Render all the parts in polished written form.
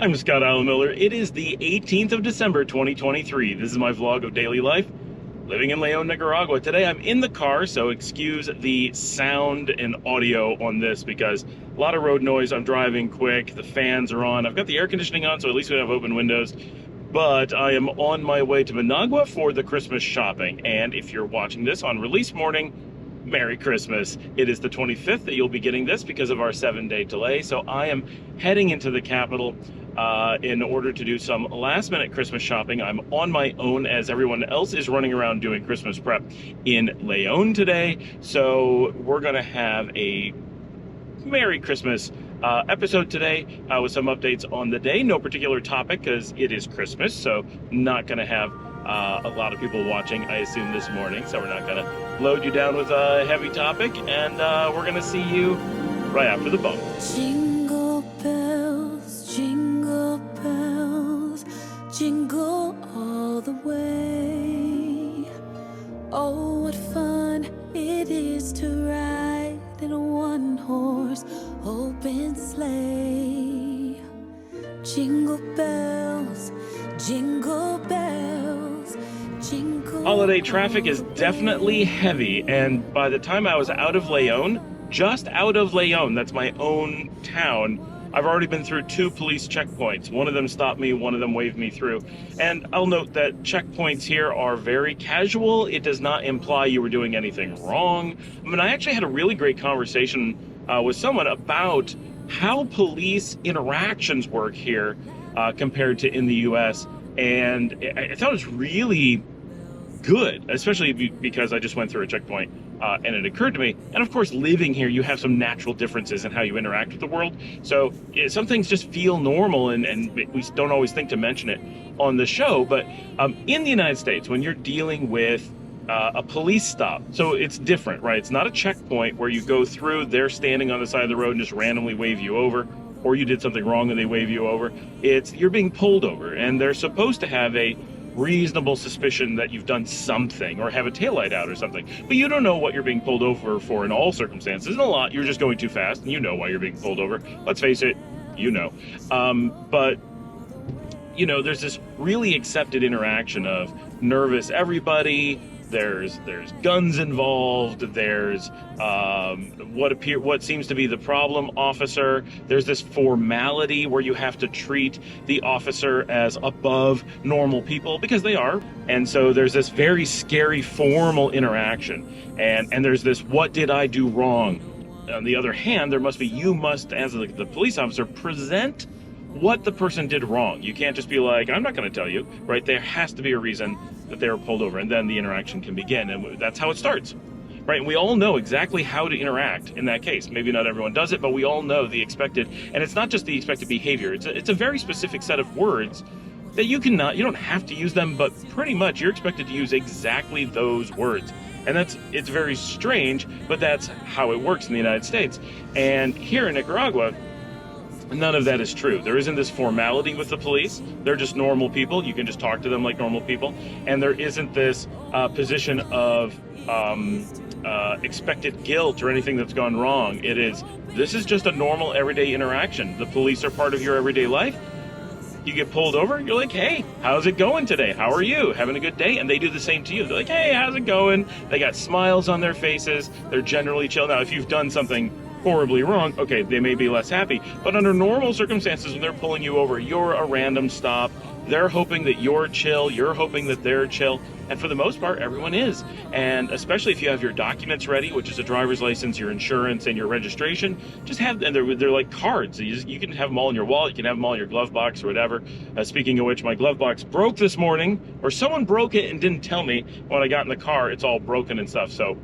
I'm Scott Allen Miller. It is the 18th of December, 2023. This is my vlog of daily life living in Leon, Nicaragua. Today I'm in the car, so excuse the sound and audio on this because a lot of road noise. I'm driving quick, the fans are on. I've got the air conditioning on, so at least we have open windows. But I am on my way to Managua for the Christmas shopping. And if you're watching this on release morning, Merry Christmas. It is the 25th that you'll be getting this because of our 7-day delay. So I am heading into the capital in order to do some last minute Christmas shopping. I'm on my own as everyone else is running around doing Christmas prep in Leon today. So we're going to have a Merry Christmas episode today with some updates on the day. No particular topic because it is Christmas, so not going to have a lot of people watching, I assume, this morning. So we're not going to load you down with a heavy topic, and we're going to see you right after the bump. Jingle bells, jingle all the way. Oh, what fun it is to ride in a one-horse open sleigh. Jingle bells, jingle bells, jingle. Holiday traffic is definitely heavy, and by the time I was out of Leon, just out of Leon, that's my own town, I've already been through 2 police checkpoints. One of them stopped me, one of them waved me through. And I'll note that checkpoints here are very casual. It does not imply you were doing anything wrong. I mean, I actually had a really great conversation with someone about how police interactions work here compared to in the US. And I thought it was really good, especially because I just went through a checkpoint and it occurred to me. And of course, living here, you have some natural differences in how you interact with the world. So some things just feel normal, and we don't always think to mention it on the show. But in the United States, when you're dealing with a police stop, so it's different, right? It's not a checkpoint where you go through, they're standing on the side of the road and just randomly wave you over, or you did something wrong and they wave you over. It's you're being pulled over, and they're supposed to have a reasonable suspicion that you've done something or have a taillight out or something, but you don't know what you're being pulled over for in all circumstances. And a lot, you're just going too fast, and you know why you're being pulled over. Let's face it, you know. But you know, there's this really accepted interaction of nervous everybody. There's guns involved. There's what seems to be the problem officer. There's this formality where you have to treat the officer as above normal people, because they are. And so there's this very scary formal interaction. And there's this, what did I do wrong? On the other hand, you must, as the police officer, present what the person did wrong. You can't just be like, I'm not going to tell you, right? There has to be a reason that they were pulled over, and then the interaction can begin, and that's how it starts, right? And we all know exactly how to interact in that case. Maybe not everyone does it, but we all know the expected, and it's not just the expected behavior. It's a very specific set of words that you don't have to use them, but pretty much you're expected to use exactly those words. And it's very strange, but that's how it works in the United States. And here in Nicaragua, none of that is true. There isn't this formality with the police. They're just normal people. You can just talk to them like normal people. And there isn't this position of expected guilt or anything that's gone wrong. This is just a normal everyday interaction. The police are part of your everyday life. You get pulled over, you're like, hey, how's it going today? How are you? Having a good day? And they do the same to you. They're like, hey, how's it going? They got smiles on their faces. They're generally chill. Now, if you've done something horribly wrong, okay, they may be less happy, but under normal circumstances, when they're pulling you over, you're a random stop. They're hoping that you're chill, you're hoping that they're chill, and for the most part, everyone is. And especially if you have your documents ready, which is a driver's license, your insurance, and your registration, just have, and they're like cards. You can have them all in your wallet, you can have them all in your glove box or whatever. Speaking of which, my glove box broke this morning, or someone broke it and didn't tell me. When I got in the car, it's all broken and stuff, so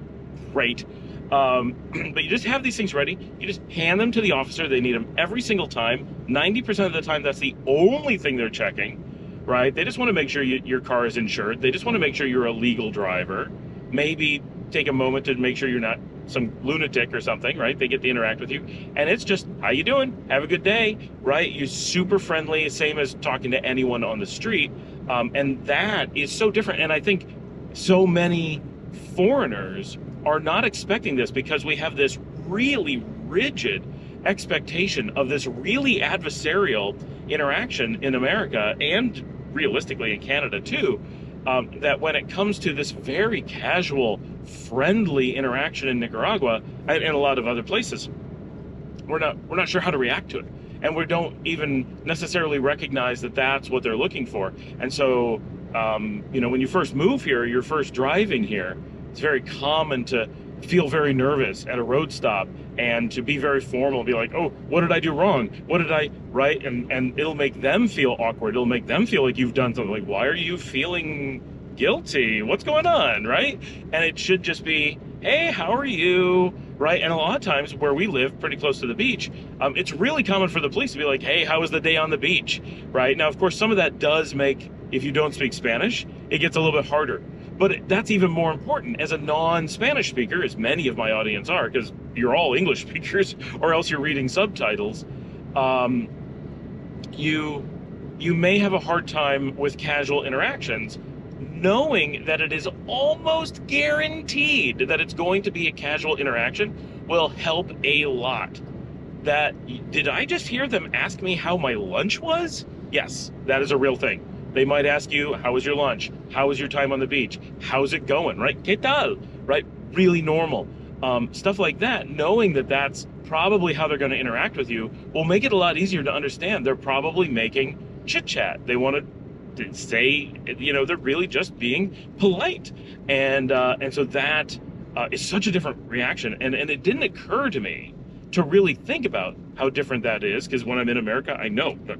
great. But you just have these things ready. You just hand them to the officer. They need them every single time. 90% of the time, that's the only thing they're checking, right? They just want to make sure your car is insured. They just want to make sure you're a legal driver. Maybe take a moment to make sure you're not some lunatic or something, right? They get to interact with you. And it's just, how you doing? Have a good day, right? You're super friendly, same as talking to anyone on the street. And that is so different. And I think so many foreigners are not expecting this because we have this really rigid expectation of this really adversarial interaction in America, and realistically in Canada too, that when it comes to this very casual, friendly interaction in Nicaragua and a lot of other places, we're not sure how to react to it, and we don't even necessarily recognize that that's what they're looking for. And so, when you first move here, you're first driving here, it's very common to feel very nervous at a road stop and to be very formal, be like, oh, what did I do wrong? What did I, right? And it'll make them feel awkward. It'll make them feel like you've done something. Like, why are you feeling guilty? What's going on, right? And it should just be, hey, how are you? Right? And a lot of times where we live pretty close to the beach, it's really common for the police to be like, hey, how was the day on the beach? Right? Now, of course, some of that does make, if you don't speak Spanish, it gets a little bit harder. But that's even more important as a non-Spanish speaker, as many of my audience are, because you're all English speakers, or else you're reading subtitles. You may have a hard time with casual interactions, knowing that it is almost guaranteed that it's going to be a casual interaction will help a lot. Did I just hear them ask me how my lunch was? Yes, that is a real thing. They might ask you, how was your lunch? How was your time on the beach? How's it going, right? ¿Qué tal? Right? Really normal. Stuff like that, knowing that that's probably how they're going to interact with you will make it a lot easier to understand. They're probably making chit chat. They want to say, they're really just being polite. And so that is such a different reaction. And it didn't occur to me to really think about how different that is, because when I'm in America, I know that,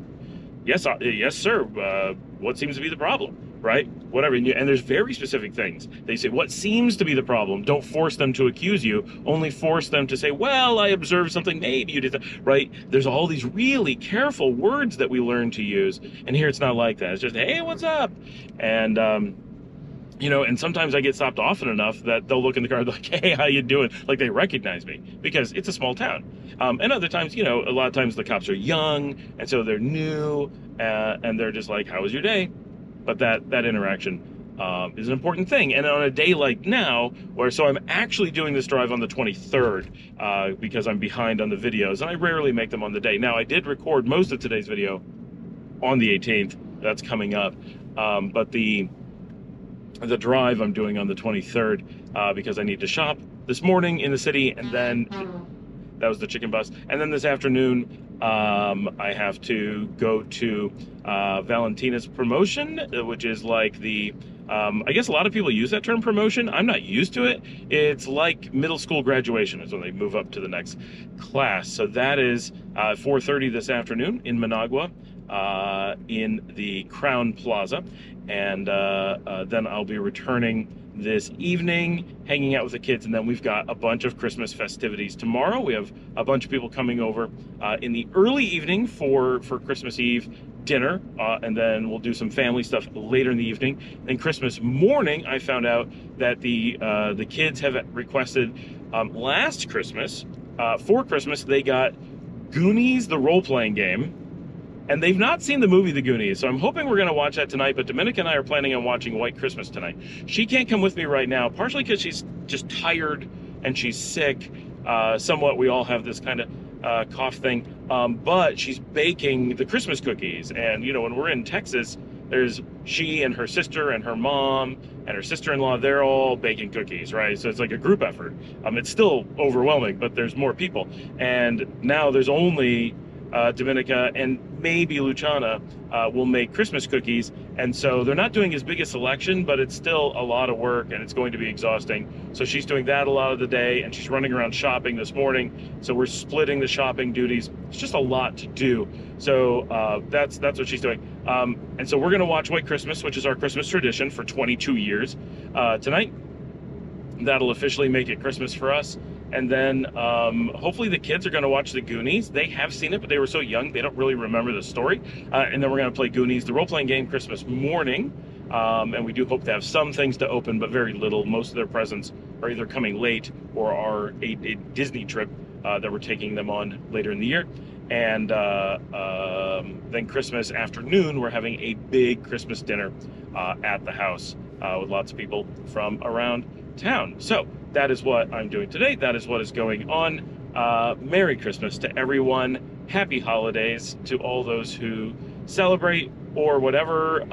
yes, sir, what seems to be the problem, right? Whatever. And there's very specific things. They say, what seems to be the problem? Don't force them to accuse you. Only force them to say, well, I observed something. Maybe you did that, right? There's all these really careful words that we learn to use. And here it's not like that. It's just, hey, what's up? And, and sometimes I get stopped often enough that they'll look in the car like, hey, how you doing? Like they recognize me because it's a small town. And other times, a lot of times the cops are young and so they're new and they're just like, how was your day? But that interaction is an important thing. And on a day like now, so I'm actually doing this drive on the 23rd because I'm behind on the videos and I rarely make them on the day. Now I did record most of today's video on the 18th. That's coming up. But the drive I'm doing on the 23rd because I need to shop this morning in the city, and then that was the chicken bus. And then this afternoon, I have to go to Valentina's promotion, which is like I guess a lot of people use that term promotion. I'm not used to it. It's like middle school graduation is when they move up to the next class. So that is 4:30 this afternoon in Managua, in the Crown Plaza. And then I'll be returning this evening, hanging out with the kids, and then we've got a bunch of Christmas festivities tomorrow. We have a bunch of people coming over in the early evening for Christmas Eve dinner, and then we'll do some family stuff later in the evening. Then Christmas morning, I found out that the kids have requested last Christmas, for Christmas, they got Goonies, the role-playing game. And they've not seen the movie The Goonies, so I'm hoping we're going to watch that tonight, but Dominica and I are planning on watching White Christmas tonight. She can't come with me right now, partially because she's just tired and she's sick. Somewhat, we all have this kind of cough thing, but she's baking the Christmas cookies. And, when we're in Texas, there's she and her sister and her mom and her sister-in-law, they're all baking cookies, right? So it's like a group effort. It's still overwhelming, but there's more people. And now there's only Dominica and maybe Luciana will make Christmas cookies, and so they're not doing as big a selection, but it's still a lot of work and it's going to be exhausting. So she's doing that a lot of the day, and she's running around shopping this morning, so we're splitting the shopping duties. It's just a lot to do. So that's what she's doing. And so we're going to watch White Christmas, which is our Christmas tradition for 22 years tonight. That'll officially make it Christmas for us. And then hopefully the kids are going to watch The Goonies. They have seen it, but they were so young, they don't really remember the story. And then we're going to play Goonies, the role-playing game, Christmas morning. And we do hope to have some things to open, but very little. Most of their presents are either coming late or are a Disney trip that we're taking them on later in the year. And then Christmas afternoon, we're having a big Christmas dinner at the house with lots of people from around town. So that is what I'm doing today. That is what is going on. Merry Christmas to everyone. happy holidays to all those who celebrate or whatever.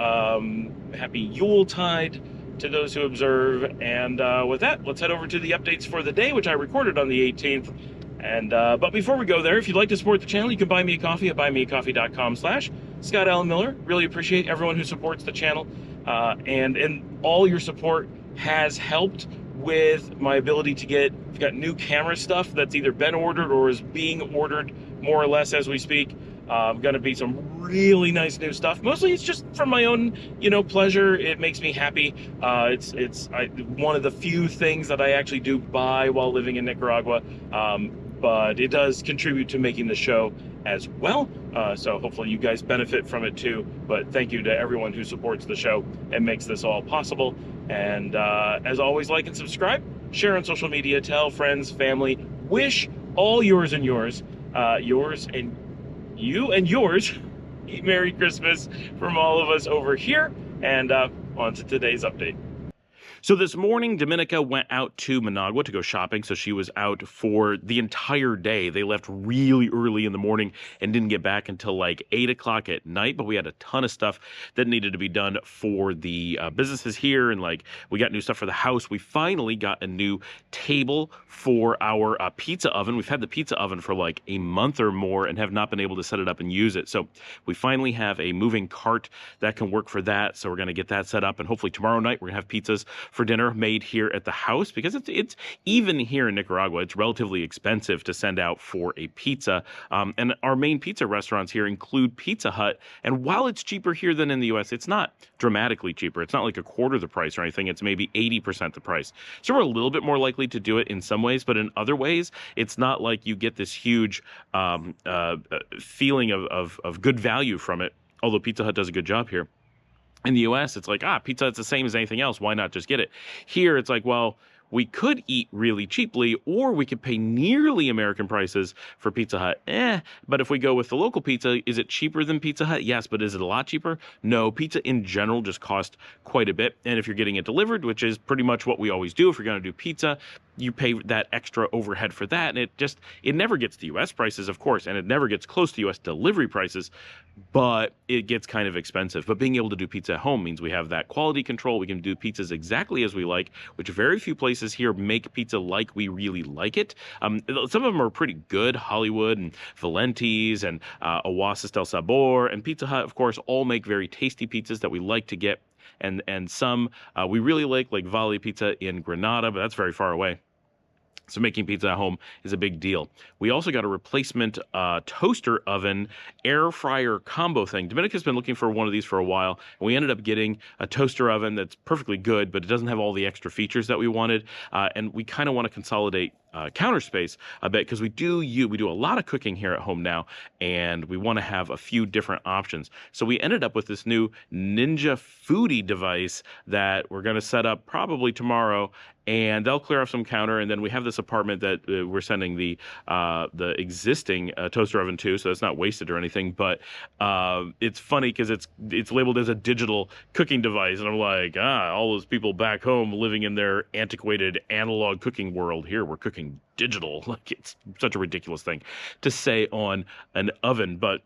Happy Yuletide to those who observe. And with that, let's head over to the updates for the day, which I recorded on the 18th. And but before we go there, if you'd like to support the channel, you can buy me a coffee at buymeacoffee.com/Scott Allen Miller. Really appreciate everyone who supports the channel, and all your support has helped with my ability to get. I've got new camera stuff that's either been ordered or is being ordered more or less as we speak. Going to be some really nice new stuff. Mostly it's just for my own, pleasure. It makes me happy. It's one of the few things that I actually do buy while living in Nicaragua. But it does contribute to making the show as well. So hopefully you guys benefit from it too. But thank you to everyone who supports the show and makes this all possible. And as always, like and subscribe, share on social media, tell friends, family, wish all yours and yours, yours and you and yours, Merry Christmas from all of us over here. And on to today's update. So this morning, Dominica went out to Managua to go shopping, so she was out for the entire day. They left really early in the morning and didn't get back until like 8 o'clock at night, but we had a ton of stuff that needed to be done for the businesses here, and like we got new stuff for the house. We finally got a new table for our pizza oven. We've had the pizza oven for like a month or more and have not been able to set it up and use it. So we finally have a moving cart that can work for that, so we're going to get that set up, and hopefully tomorrow night we're going to have pizzas for dinner made here at the house, because it's even here in Nicaragua, it's relatively expensive to send out for a pizza. And our main pizza restaurants here include Pizza Hut. And while it's cheaper here than in the US, it's not dramatically cheaper. It's not like a quarter the price or anything. It's maybe 80% the price. So we're a little bit more likely to do it in some ways, but in other ways, it's not like you get this huge feeling of good value from it, although Pizza Hut does a good job here. In the US, it's like, Pizza Hut's the same as anything else. Why not just get it? Here, it's like, well, we could eat really cheaply, or we could pay nearly American prices for Pizza Hut. But if we go with the local pizza, is it cheaper than Pizza Hut? Yes, but is it a lot cheaper? No, pizza in general just costs quite a bit. And if you're getting it delivered, which is pretty much what we always do if you're going to do pizza, you pay that extra overhead for that. And it never gets to US prices, of course, and it never gets close to US delivery prices, but it gets kind of expensive. But being able to do pizza at home means we have that quality control. We can do pizzas exactly as we like, which very few places here make pizza like we really like it. Some of them are pretty good. Hollywood and Valenti's and Oasis del Sabor and Pizza Hut, of course, all make very tasty pizzas that we like to get. And some we really like Valley Pizza in Granada, but that's very far away. So making pizza at home is a big deal. We also got a replacement toaster oven air fryer combo thing. Dominica's been looking for one of these for a while, and we ended up getting a toaster oven that's perfectly good, but it doesn't have all the extra features that we wanted. And we kind of want to consolidate counter space a bit, because we do a lot of cooking here at home now, and we want to have a few different options. So we ended up with this new Ninja Foodie device that we're going to set up probably tomorrow, and they'll clear off some counter. And then we have this apartment that we're sending the existing toaster oven to, so it's not wasted or anything. But it's funny because it's labeled as a digital cooking device, and I'm like, all those people back home living in their antiquated analog cooking world, here we're cooking digital. Like, it's such a ridiculous thing to say on an oven, but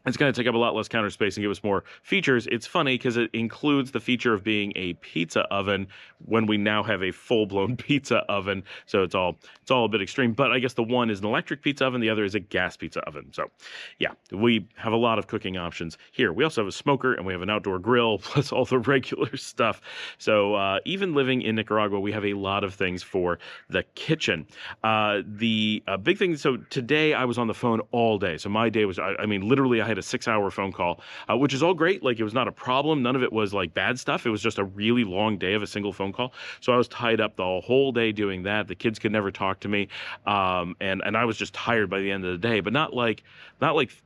it's going to take up a lot less counter space and give us more features. It's funny because it includes the feature of being a pizza oven when we now have a full-blown pizza oven. So it's all a bit extreme. But I guess the one is an electric pizza oven, the other is a gas pizza oven. So yeah, we have a lot of cooking options here. We also have a smoker, and we have an outdoor grill, plus all the regular stuff. So even living in Nicaragua, we have a lot of things for the kitchen. The big thing, so today I was on the phone all day. So my day was, literally I had a 6-hour phone call, which is all great. Like, it was not a problem. None of it was like bad stuff. It was just a really long day of a single phone call. So I was tied up the whole day doing that. The kids could never talk to me. And I was just tired by the end of the day, but not like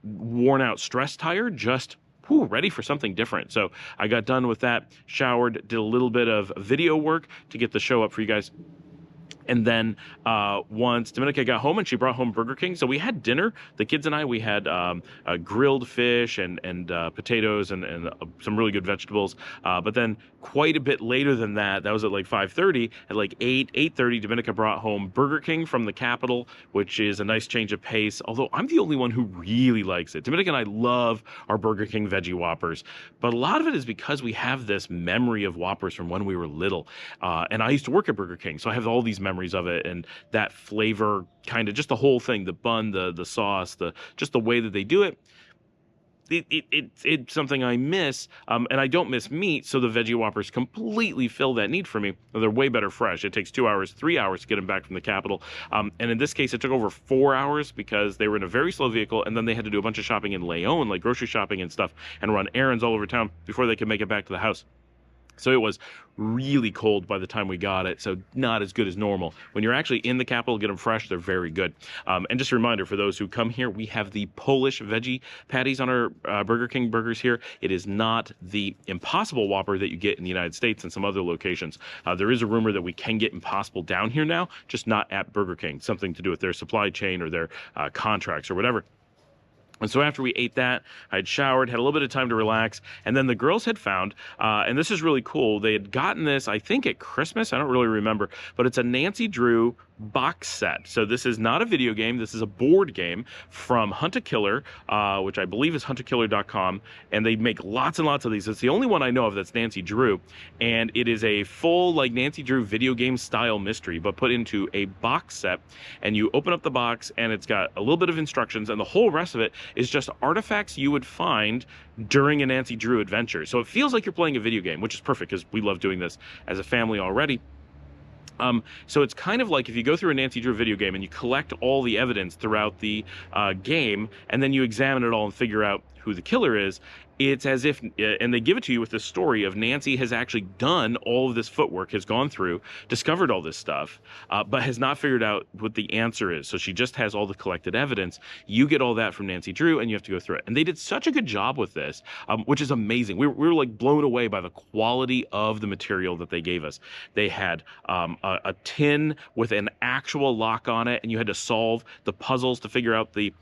worn out, stress tired, just ready for something different. So I got done with that, showered, did a little bit of video work to get the show up for you guys. And then once Dominica got home and she brought home Burger King, so we had dinner. The kids and I, we had grilled fish and potatoes and some really good vegetables. But then quite a bit later than that, that was at like 5:30. At like 8:30, Dominica brought home Burger King from the capital, which is a nice change of pace. Although I'm the only one who really likes it. Dominica and I love our Burger King veggie Whoppers, but a lot of it is because we have this memory of Whoppers from when we were little. And I used to work at Burger King, so I have all these memories of it and that flavor, kind of just the whole thing, the bun, the sauce, just the way that they do it. It's something I miss, and I don't miss meat, so the veggie Whoppers completely fill that need for me. They're way better fresh. It takes 2 hours, 3 hours to get them back from the capital, and in this case, it took over 4 hours because they were in a very slow vehicle, and then they had to do a bunch of shopping in Leon, like grocery shopping and stuff, and run errands all over town before they could make it back to the house. So it was really cold by the time we got it, so not as good as normal. When you're actually in the capital, get them fresh, they're very good. And just a reminder for those who come here, we have the Polish veggie patties on our Burger King burgers here. It is not the Impossible Whopper that you get in the United States and some other locations. There is a rumor that we can get Impossible down here now, just not at Burger King. Something to do with their supply chain or their contracts or whatever. And so after we ate that, I had showered, had a little bit of time to relax, and then the girls had found, and this is really cool, they had gotten this, I think at Christmas, I don't really remember, but it's a Nancy Drew box set. So this is not a video game, this is a board game from Hunt a Killer, which I believe is huntakiller.com, and they make lots and lots of these. It's the only one I know of that's Nancy Drew, and it is a full, like, Nancy Drew video game style mystery, but put into a box set, and you open up the box, and it's got a little bit of instructions, and the whole rest of it is just artifacts you would find during a Nancy Drew adventure. So it feels like you're playing a video game, which is perfect because we love doing this as a family already. So it's kind of like if you go through a Nancy Drew video game and you collect all the evidence throughout the game, and then you examine it all and figure out who the killer is. It's as if, and they give it to you with the story of Nancy has actually done all of this footwork, has gone through, discovered all this stuff, but has not figured out what the answer is. So she just has all the collected evidence. You get all that from Nancy Drew, and you have to go through it. And they did such a good job with this, which is amazing. We were like blown away by the quality of the material that they gave us. They had a tin with an actual lock on it, and you had to solve the puzzles to figure out the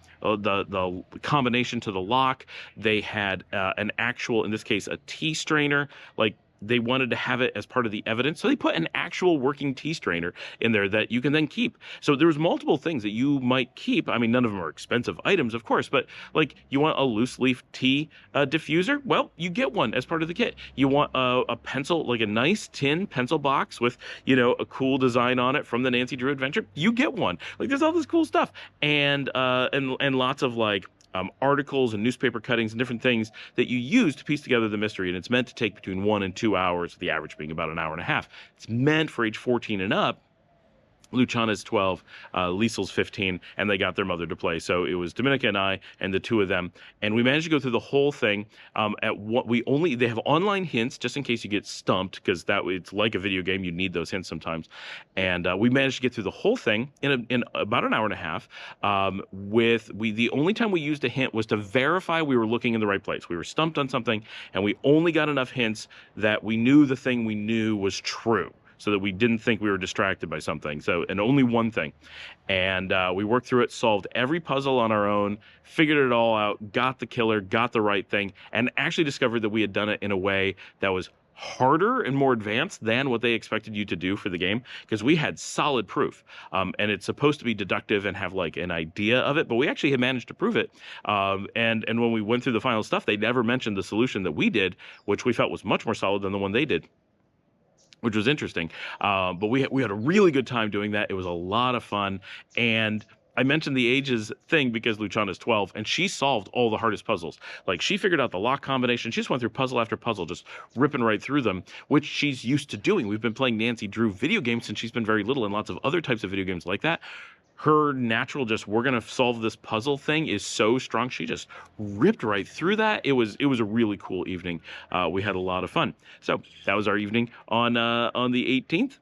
combination to the lock. They had an actual, in this case, a tea strainer. Like, they wanted to have it as part of the evidence, so they put an actual working tea strainer in there that you can then keep. So there was multiple things that you might keep. I mean, none of them are expensive items, of course, but like, you want a loose leaf tea diffuser? Well, you get one as part of the kit. You want a pencil, like a nice tin pencil box with, you know, a cool design on it from the Nancy Drew adventure? You get one. Like, there's all this cool stuff, and lots of like articles and newspaper cuttings and different things that you use to piece together the mystery. And it's meant to take between 1 and 2 hours, the average being about an hour and a half. It's meant for age 14 and up. Luciana's 12, Liesel's 15, and they got their mother to play. So it was Dominica and I and the two of them. And we managed to go through the whole thing. They have online hints just in case you get stumped, because it's like a video game. You need those hints sometimes. And we managed to get through the whole thing in about an hour and a half. The only time we used a hint was to verify we were looking in the right place. We were stumped on something, and we only got enough hints that we knew the thing we knew was true, so that we didn't think we were distracted by something. And only one thing. And we worked through it, solved every puzzle on our own, figured it all out, got the killer, got the right thing, and actually discovered that we had done it in a way that was harder and more advanced than what they expected you to do for the game, because we had solid proof. And it's supposed to be deductive and have like an idea of it, but we actually had managed to prove it. And when we went through the final stuff, they never mentioned the solution that we did, which we felt was much more solid than the one they did, which was interesting. But we had a really good time doing that. It was a lot of fun. And I mentioned the ages thing because Luciana's 12, and she solved all the hardest puzzles. Like, she figured out the lock combination. She just went through puzzle after puzzle, just ripping right through them, which she's used to doing. We've been playing Nancy Drew video games since she's been very little, and lots of other types of video games like that. Her natural we're going to solve this puzzle thing is so strong. She just ripped right through that. It was a really cool evening. We had a lot of fun. So that was our evening on the 18th.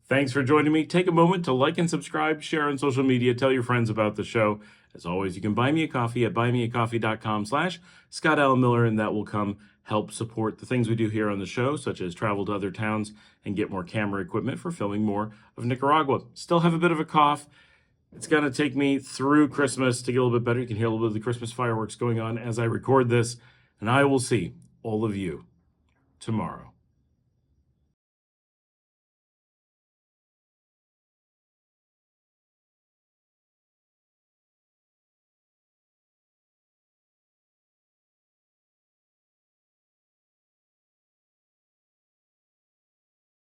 Thanks for joining me. Take a moment to like and subscribe, share on social media, tell your friends about the show, As always, you can buy me a coffee at buymeacoffee.com/Scott Allen Miller, and that will come help support the things we do here on the show, such as travel to other towns and get more camera equipment for filming more of Nicaragua. Still have a bit of a cough. It's going to take me through Christmas to get a little bit better. You can hear a little bit of the Christmas fireworks going on as I record this, and I will see all of you tomorrow.